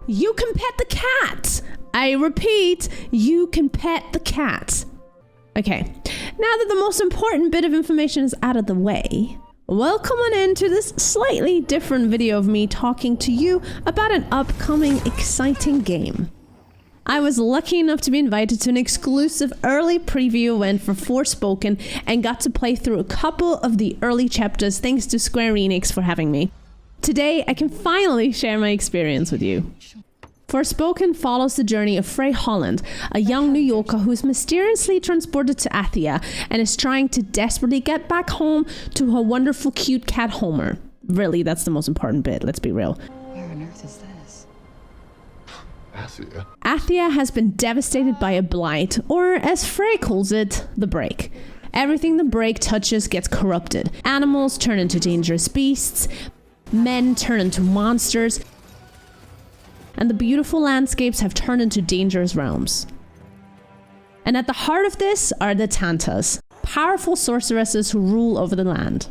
You can pet the cat! I repeat, you can pet the cat. Okay, now that the most important bit of information is out of the way, welcome on into this slightly different video of me talking to you about an upcoming exciting game. I was lucky enough to be invited to an exclusive early preview event for Forspoken and got to play through a couple of the early chapters thanks to Square Enix for having me. Today, I can finally share my experience with you. Forspoken follows the journey of Frey Holland, a young New Yorker who is mysteriously transported to Athia and is trying to desperately get back home to her wonderful cute cat Homer. Really, that's the most important bit, let's be real. Where on earth is this? Athia? Athia has been devastated by a blight, or as Frey calls it, the break. Everything the break touches gets corrupted. Animals turn into dangerous beasts, men turn into monsters, and the beautiful landscapes have turned into dangerous realms. And at the heart of this are the Tantas, powerful sorceresses who rule over the land.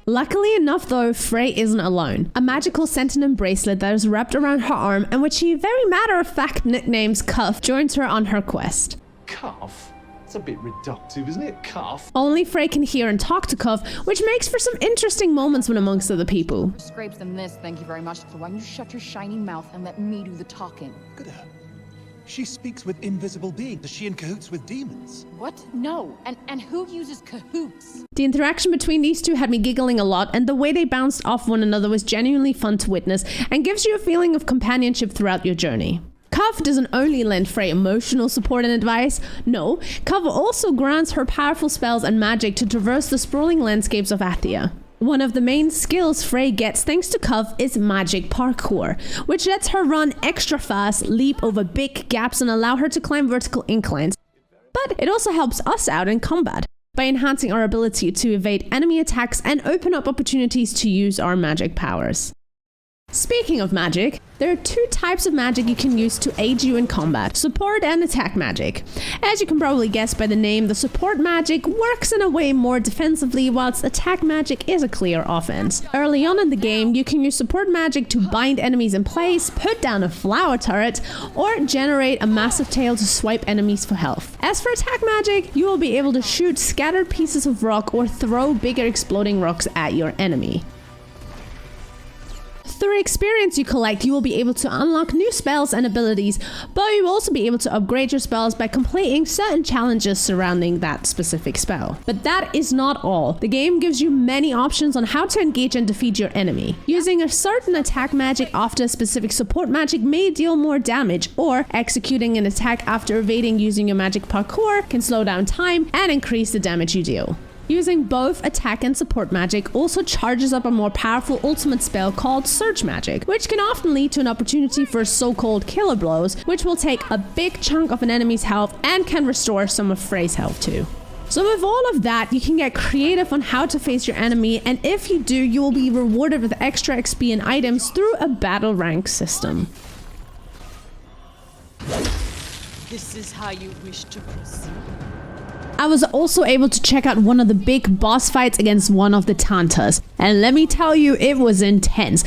Luckily enough though, Frey isn't alone. A magical sentient bracelet that is wrapped around her arm and which she very matter-of-fact nicknames Cuff joins her on her quest. Cuff? That's a bit reductive, isn't it? Cuff? Only Frey can hear and talk to Cuff, which makes for some interesting moments when amongst other people. Scrapes them this, thank you very much. So why don't you shut your shiny mouth and let me do the talking? Look at her. She speaks with invisible beings. Is she in cahoots with demons? What? No. And who uses cahoots? The interaction between these two had me giggling a lot, and the way they bounced off one another was genuinely fun to witness and gives you a feeling of companionship throughout your journey. Cuff doesn't only lend Frey emotional support and advice, no, Cuff also grants her powerful spells and magic to traverse the sprawling landscapes of Athia. One of the main skills Frey gets thanks to Cuff is magic parkour, which lets her run extra fast, leap over big gaps and allow her to climb vertical inclines. But it also helps us out in combat by enhancing our ability to evade enemy attacks and open up opportunities to use our magic powers. Speaking of magic, there are two types of magic you can use to aid you in combat: support and attack magic. As you can probably guess by the name, the support magic works in a way more defensively, whilst attack magic is a clear offense. Early on in the game, you can use support magic to bind enemies in place, put down a flower turret, or generate a massive tail to swipe enemies for health. As for attack magic, you will be able to shoot scattered pieces of rock or throw bigger exploding rocks at your enemy. Through experience you collect, you will be able to unlock new spells and abilities, but you will also be able to upgrade your spells by completing certain challenges surrounding that specific spell. But that is not all. The game gives you many options on how to engage and defeat your enemy. Using a certain attack magic after a specific support magic may deal more damage, or executing an attack after evading using your magic parkour can slow down time and increase the damage you deal. Using both attack and support magic also charges up a more powerful ultimate spell called Surge Magic, which can often lead to an opportunity for so-called killer blows, which will take a big chunk of an enemy's health and can restore some of Frey's health too. So with all of that, you can get creative on how to face your enemy, and if you do, you will be rewarded with extra XP and items through a battle rank system. This is how you wish to proceed. I was also able to check out one of the big boss fights against one of the Tantas, and let me tell you, it was intense.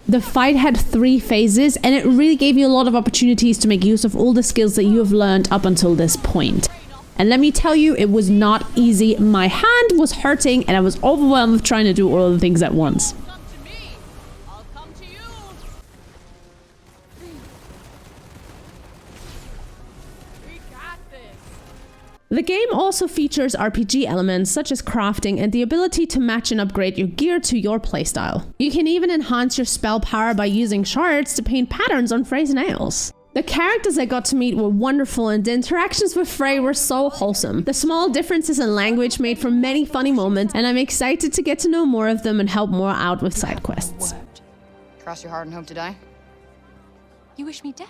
The fight had 3 phases, and it really gave you a lot of opportunities to make use of all the skills that you have learned up until this point. And let me tell you, it was not easy. My hand was hurting, and I was overwhelmed with trying to do all the things at once. Come to me. I'll come to you. We got this. The game also features RPG elements such as crafting and the ability to match and upgrade your gear to your playstyle. You can even enhance your spell power by using shards to paint patterns on Frey's nails. The characters I got to meet were wonderful, and the interactions with Frey were so wholesome. The small differences in language made for many funny moments, and I'm excited to get to know more of them and help more out with side quests. Cross your heart and hope to die? You wish me dead?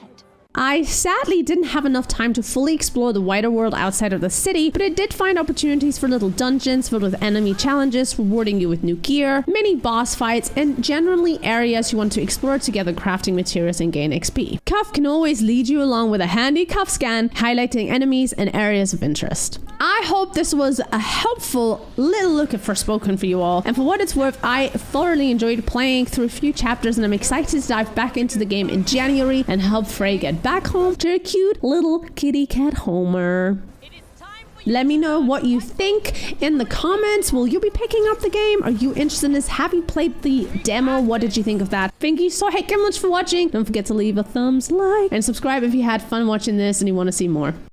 I sadly didn't have enough time to fully explore the wider world outside of the city, but I did find opportunities for little dungeons filled with enemy challenges, rewarding you with new gear, mini boss fights, and generally areas you want to explore together, crafting materials and gain XP. Cuff can always lead you along with a handy cuff scan, highlighting enemies and areas of interest. I hope this was a helpful little look at Forspoken for you all, and for what it's worth, I thoroughly enjoyed playing through a few chapters, and I'm excited to dive back into the game in January and help Frey get back home to a cute little kitty cat Homer. Let me know what you think in the comments. Will you be picking up the game? Are you interested in this? Have you played the demo? What did you think of that? Thank you so much for watching. Don't forget to leave a thumbs like and subscribe if you had fun watching this and you want to see more.